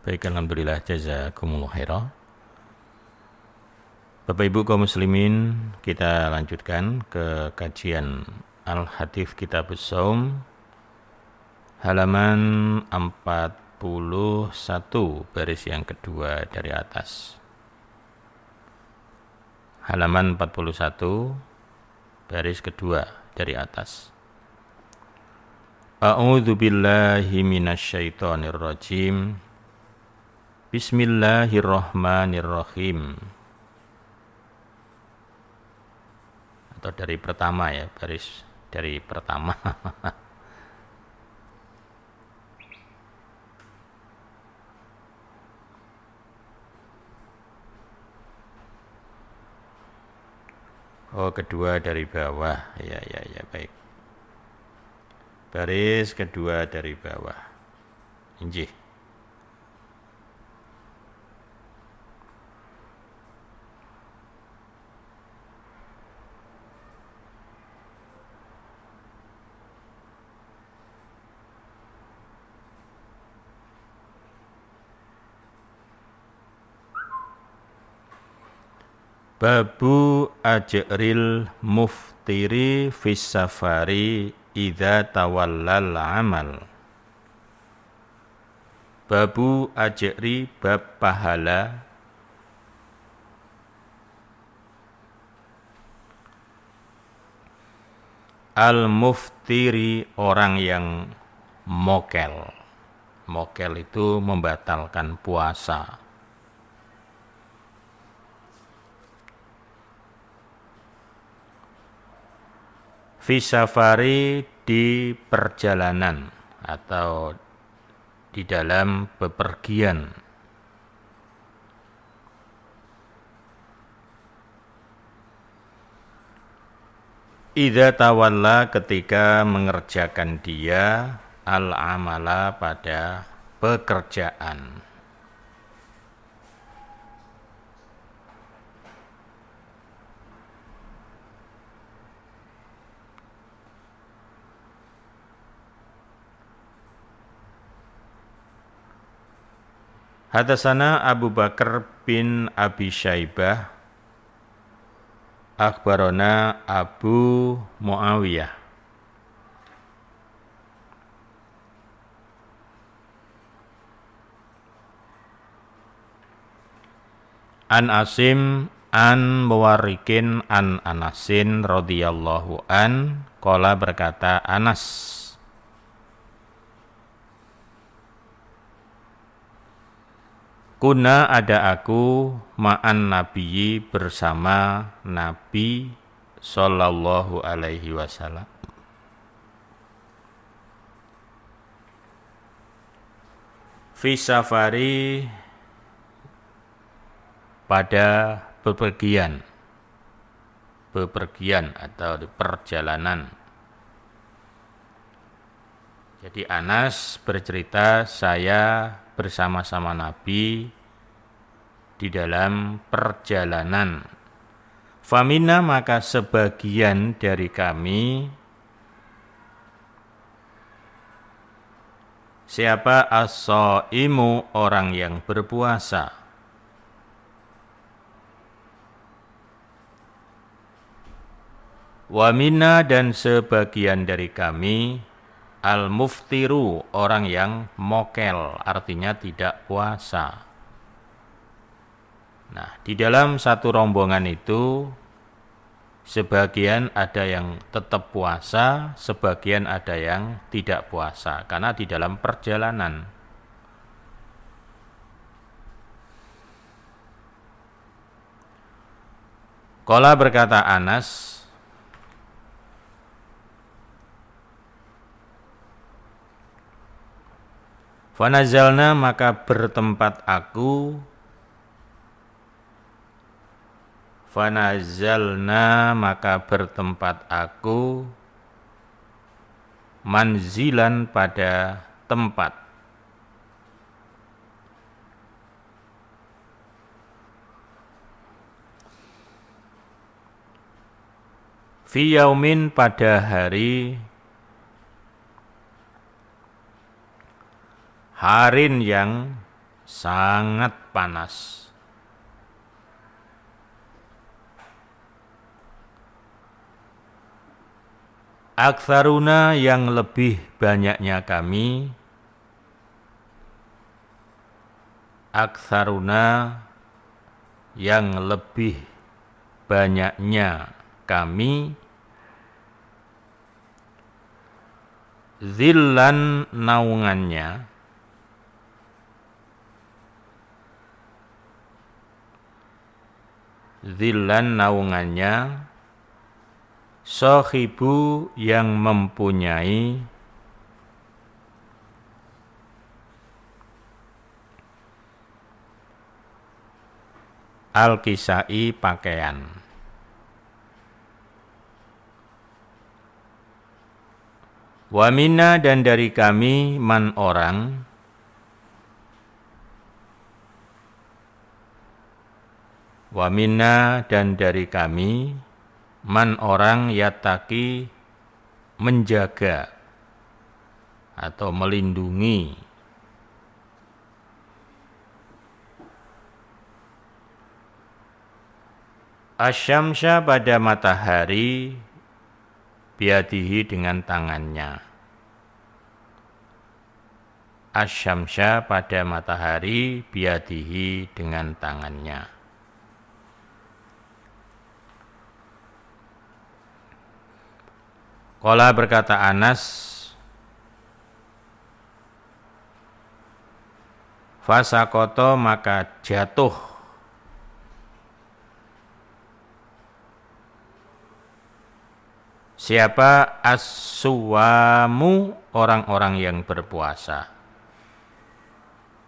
Baik, alhamdulillah, jazakumullah khairan. Bapak Ibu kaum muslimin, kita lanjutkan ke kajian Al-Hadits Kitabus Shaum halaman 41 baris yang kedua dari atas. Halaman 41 baris kedua dari atas. A'udzu billahi minasyaitonir rajim. Bismillahirrahmanirrahim. Atau dari pertama ya, baris dari pertama. Oh, kedua dari bawah. Ya, baik. Baris kedua dari bawah. Injih. Babu ajril muftiri fis safari idza tawallal amal. Babu ajri bab pahala al muftiri orang yang mokel. Mokel itu membatalkan puasa. Fisafari di perjalanan atau di dalam bepergian. Idza tawalla ketika mengerjakan dia al-amala pada pekerjaan. Hadatsana Abu Bakar bin Abi Syaibah akhbarana Abu Muawiyah an Asim an Muwarrikin an Anasin radhiyallahu an qala berkata Anas, kuna ada aku ma'an nabiyyi bersama Nabi sallallahu alaihi wasallam. Fi safari pada bepergian atau di perjalanan. Jadi Anas bercerita saya bersama-sama Nabi di dalam perjalanan. Famina maka sebagian dari kami siapa as-shaimu orang yang berpuasa. Wa minna dan sebagian dari kami al-muftiru orang yang mokel, artinya tidak puasa. Nah, di dalam satu rombongan itu sebagian ada yang tetap puasa, sebagian ada yang tidak puasa karena di dalam perjalanan. Qala berkata Anas, fanazalna maka bertempat aku manzilan pada tempat. Fi yaumin pada hari harin yang sangat panas. Aktsaruna yang lebih banyaknya kami, aktsaruna yang lebih banyaknya kami, zillan naungannya, zillan naungannya, sahibu yang mempunyai al-kisai pakaian. Wa minna dan dari kami man orang, wa minna dan dari kami man orang yataki menjaga atau melindungi asyamsya pada matahari biadihi dengan tangannya. Asyamsya pada matahari biadihi dengan tangannya. Qala berkata Anas, fasakoto maka jatuh siapa as-suwamu orang-orang yang berpuasa.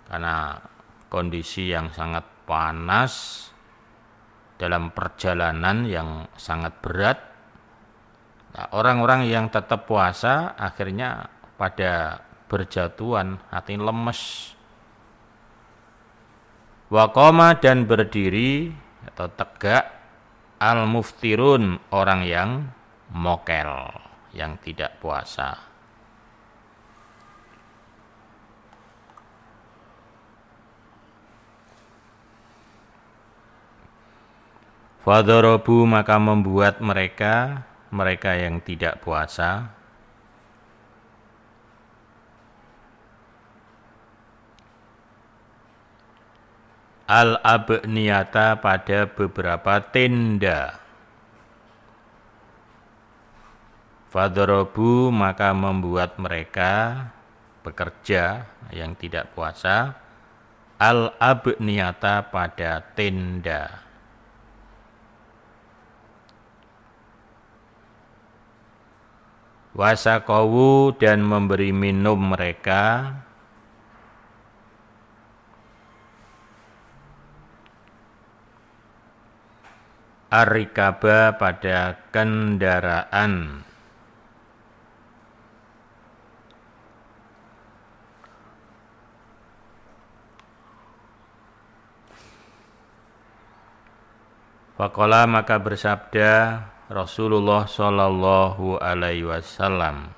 Karena kondisi yang sangat panas dalam perjalanan yang sangat berat, nah, orang-orang yang tetap puasa akhirnya pada berjatuhan, hati lemes. Waqoma dan berdiri atau tegak al-muftirun orang yang mokel, yang tidak puasa. Fadharabu maka membuat mereka yang tidak puasa al-abniyata pada beberapa tenda. Fadharabu maka membuat mereka bekerja yang tidak puasa al-abniyata pada tenda. Wasakawu dan memberi minum mereka ar-rikaba pada kendaraan. Faqala maka bersabda Rasulullah sallallahu alaihi wasallam,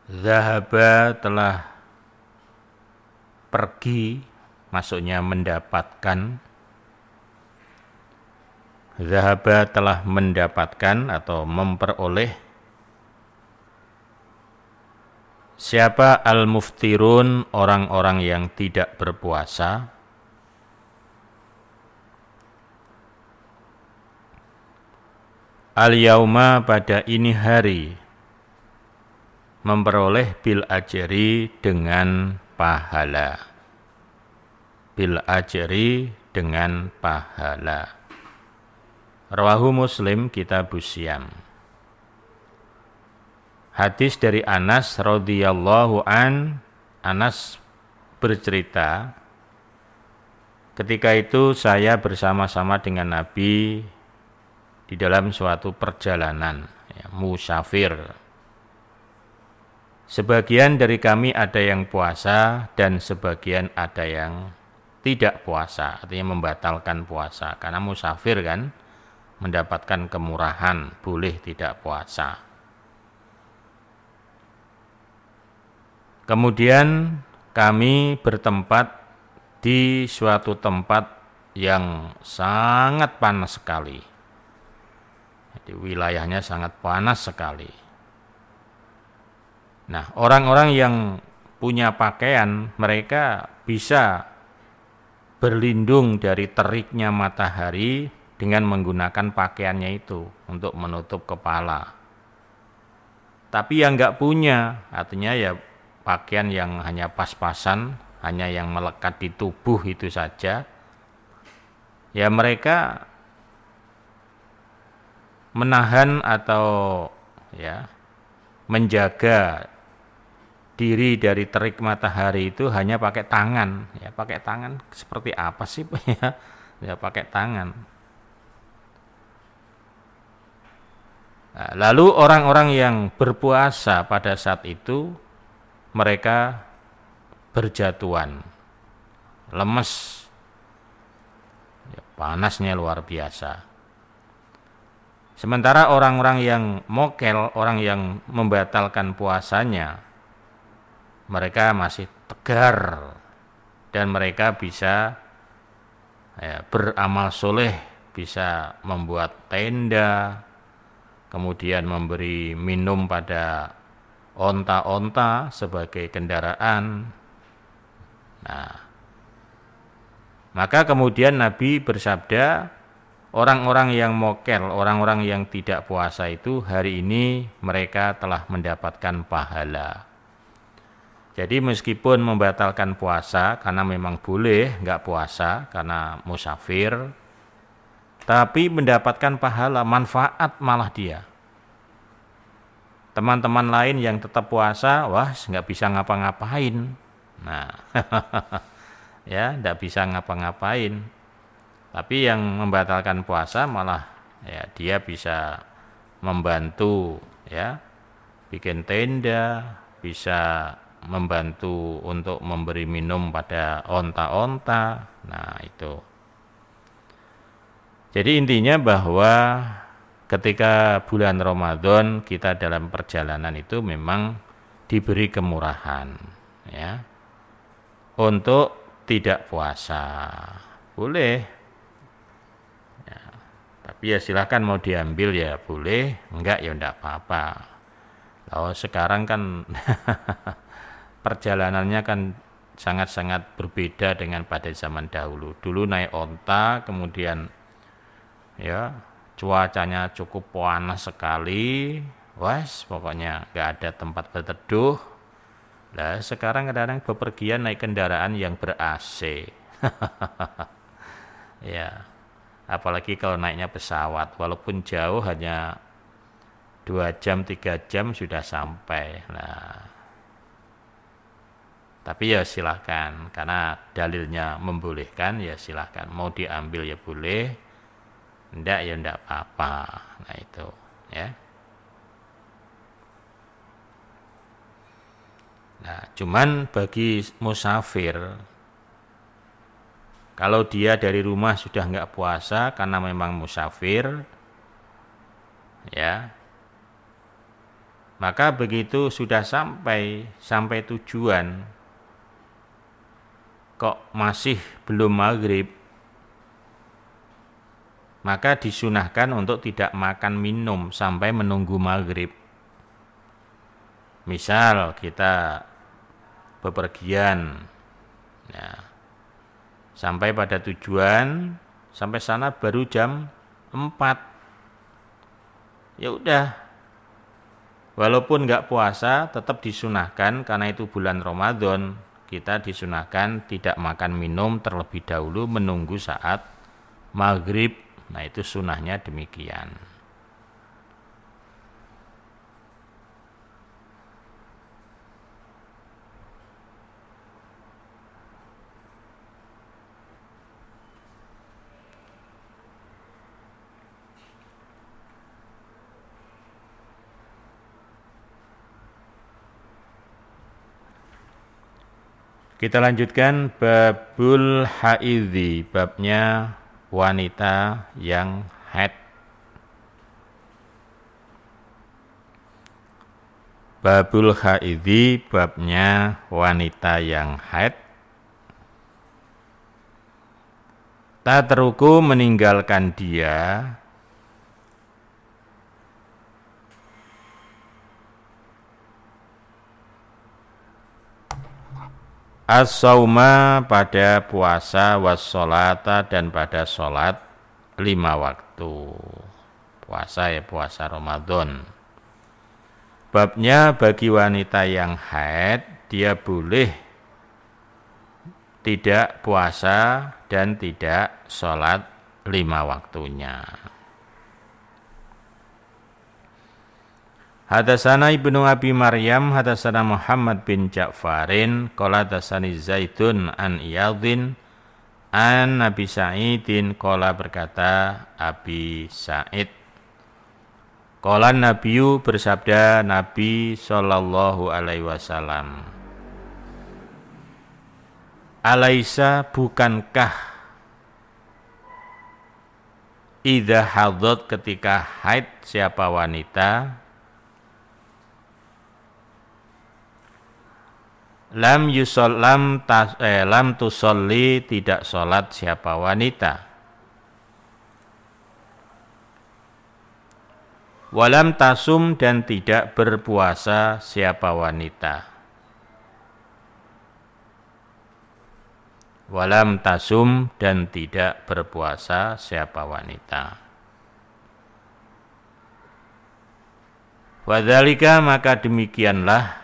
zahaba telah pergi, maksudnya mendapatkan. Zahaba telah mendapatkan atau memperoleh siapa al-muftirun orang-orang yang tidak berpuasa al-yauma pada ini hari memperoleh bil ajri dengan pahala. Bil ajri dengan pahala. Rawahu Muslim Kitabus Syiyam. Hadis dari Anas radhiyallahu an. Anas bercerita, ketika itu saya bersama-sama dengan Nabi di dalam suatu perjalanan, musafir. Sebagian dari kami ada yang puasa dan sebagian ada yang tidak puasa, artinya membatalkan puasa karena musafir kan, mendapatkan kemurahan, boleh tidak puasa. Kemudian kami bertempat di suatu tempat yang sangat panas sekali. Jadi wilayahnya sangat panas sekali. Nah, orang-orang yang punya pakaian, mereka bisa berlindung dari teriknya matahari dengan menggunakan pakaiannya itu untuk menutup kepala. Tapi yang nggak punya, artinya ya pakaian yang hanya pas-pasan, hanya yang melekat di tubuh itu saja, ya mereka menahan atau ya menjaga diri dari terik matahari itu hanya pakai tangan. Ya pakai tangan seperti apa sih ya? Ya pakai tangan. Nah, lalu orang-orang yang berpuasa pada saat itu mereka berjatuhan, lemes, ya, panasnya luar biasa. Sementara orang-orang yang mokel, orang yang membatalkan puasanya, mereka masih tegar dan mereka bisa ya, beramal soleh, bisa membuat tenda, kemudian memberi minum pada onta-onta sebagai kendaraan. Nah, maka kemudian Nabi bersabda, orang-orang yang mokel, orang-orang yang tidak puasa itu hari ini mereka telah mendapatkan pahala. Jadi meskipun membatalkan puasa karena memang boleh nggak puasa karena musafir, tapi mendapatkan pahala, manfaat malah dia. Teman-teman lain yang tetap puasa, wah nggak bisa ngapa-ngapain. Nah, ya nggak bisa ngapa-ngapain. Tapi yang membatalkan puasa malah ya dia bisa membantu ya, bikin tenda, bisa membantu untuk memberi minum pada onta-onta. Nah itu. Jadi intinya bahwa ketika bulan Ramadan kita dalam perjalanan itu memang diberi kemurahan ya untuk tidak puasa boleh ya, tapi ya silahkan mau diambil ya boleh, enggak ya enggak apa-apa. Kalau sekarang kan perjalanannya kan sangat-sangat berbeda dengan pada zaman dahulu. Dulu naik onta, kemudian ya cuacanya cukup panas sekali, wes pokoknya nggak ada tempat berteduh. Lah sekarang kadang-kadang bepergian naik kendaraan yang ber-AC. Ya, apalagi kalau naiknya pesawat, walaupun jauh hanya 2 jam 3 jam sudah sampai. Nah, tapi ya silahkan, karena dalilnya membolehkan ya silahkan, mau diambil ya boleh. Ndak ya ndak apa-apa. Nah itu ya. Nah, cuman bagi musafir, kalau dia dari rumah sudah nggak puasa karena memang musafir, ya, maka begitu sudah sampai tujuan, kok masih belum maghrib, maka disunahkan untuk tidak makan minum sampai menunggu maghrib. Misal kita bepergian ya, sampai pada tujuan, sampai sana baru jam 4. Ya udah, walaupun nggak puasa tetap disunahkan karena itu bulan Ramadan, kita disunahkan tidak makan minum terlebih dahulu menunggu saat maghrib. Nah itu sunahnya demikian. Kita lanjutkan babul haidhi, babnya wanita yang haid. Babul haidhi, babnya wanita yang haid. Tatruku, meninggalkan dia, as-sauma, pada puasa, was-sholata, dan pada sholat 5 waktu. Puasa ya puasa Ramadan. Babnya bagi wanita yang haid, dia boleh tidak puasa dan tidak sholat 5 waktunya. Hadatsana Ibnu Abi Maryam, hadatsana Muhammad bin Ja'farin, qala hadatsani Zaidun an Iyadhin an Nabi Sa'idin, qala, berkata Abi Sa'id, qala Nabiyu, bersabda Nabi sallallahu alaihi wasallam, alaisa, bukankah idza hadat, ketika haid siapa wanita, lam tusolli, tidak sholat siapa wanita, walam tasum, dan tidak berpuasa siapa wanita, walam tasum, dan tidak berpuasa siapa wanita. Wadzalika, maka demikianlah,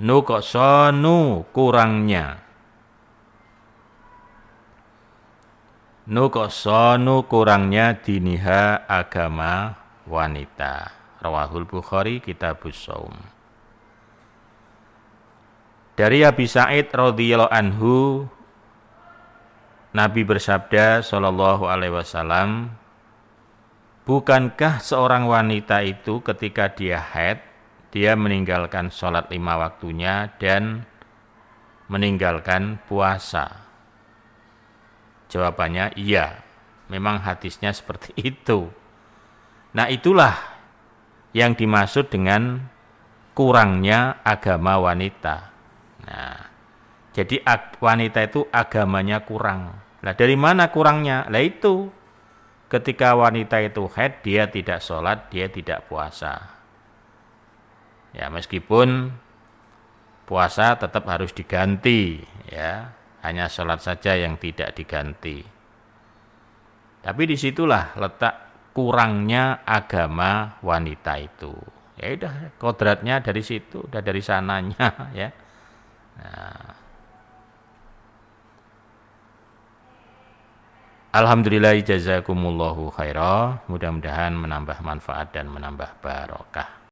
nuqsanu, kurangnya, nuqsanu, kurangnya, diniha, agama wanita. Rawahul Bukhari, Kitabus Shaum. Dari Abi Sa'id radhiyallahu anhu, Nabi bersabda sallallahu alaihi wasallam, bukankah seorang wanita itu ketika dia haid, dia meninggalkan sholat 5 waktunya dan meninggalkan puasa? Jawabannya iya, memang hadisnya seperti itu. Nah, itulah yang dimaksud dengan kurangnya agama wanita. Nah, jadi wanita itu agamanya kurang. Nah, dari mana kurangnya? Lah itu, ketika wanita itu haid, dia tidak sholat, dia tidak puasa. Ya, meskipun puasa tetap harus diganti, ya, hanya sholat saja yang tidak diganti. Tapi disitulah letak kurangnya agama wanita itu. Ya udah, kodratnya dari situ, udah dari sananya, ya. Nah, alhamdulillah, jazakumullahu khairah. Mudah-mudahan menambah manfaat dan menambah barokah.